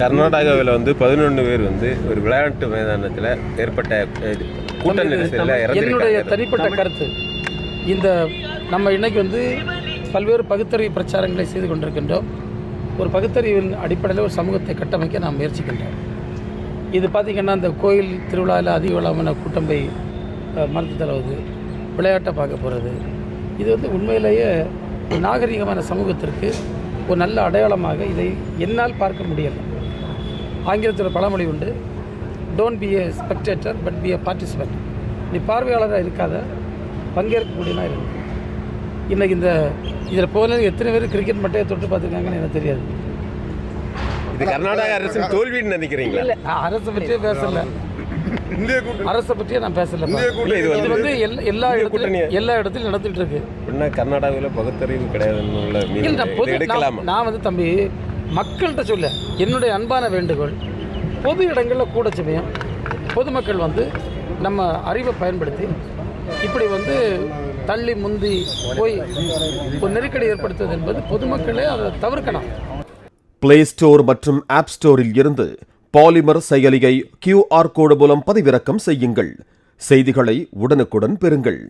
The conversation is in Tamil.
கர்நாடகாவில் 11 பேர் ஒரு விளையாட்டு மைதானத்தில் ஏற்பட்ட கூட்ட நெரிசலில் என்னுடைய தனிப்பட்ட கருத்து, இந்த நம்ம இன்னைக்கு பல்வேறு பகுத்தறிவு பிரச்சாரங்களை செய்து கொண்டிருக்கின்றோம். ஒரு பகுத்தறிவின் அடிப்படையில் ஒரு சமூகத்தை கட்டமைக்க நாம் முயற்சிக்கின்றோம். இது பார்த்திங்கன்னா இந்த கோயில் திருவிழாவில் அதிக அளவான கூட்டம் போய் மரத்து தழுவுது, விளையாட்டை பார்க்க போகிறது, இது உண்மையிலேயே நாகரிகமான சமூகத்திற்கு ஒரு நல்ல அடையாளமாக இதை என்னால் பார்க்க முடியலை. ஆங்கிலத்தில் பழமொழி உண்டு, don't be a spectator but be a participant. நீ பார்வையாளராக இருக்காத, பங்கேற்கக்கூடியனா இருக்கு. இன்றைக்கி இதில் போல எத்தனை பேர் கிரிக்கெட் மட்டையை தொட்டு பார்த்துருக்காங்கன்னு எனக்கு தெரியாது. இது கர்நாடக அரசின் தோல்வின்னு நினைக்கிறீங்களா? இல்லை, நான் அரசை பற்றியே பேசலை, அரசை பற்றியே நான் பேசலை. இது எல்லா இடத்துலையும் நடந்துகிட்டு இருக்கு. கர்நாடகாவில் பகுத்தறிவு கிடையாது. நான் தம்பி மக்கள்கிட்ட சொல்ல என்னுடைய அன்பான வேண்டுகோள், பொது இடங்களில் கூட சமயம் பொதுமக்கள் நம்ம அறிவை பயன்படுத்தி இப்படி தள்ளி முந்தி போய் ஒரு நெருக்கடி ஏற்படுத்துவது என்பது பொதுமக்களே அதை தவிர்க்கணும். பிளே ஸ்டோர் மற்றும் ஆப் ஸ்டோரில் இருந்து பாலிமர் செயலியை QR கோடு மூலம் பதிவிறக்கம் செய்யுங்கள். செய்திகளை உடனுக்குடன் பெறுங்கள்.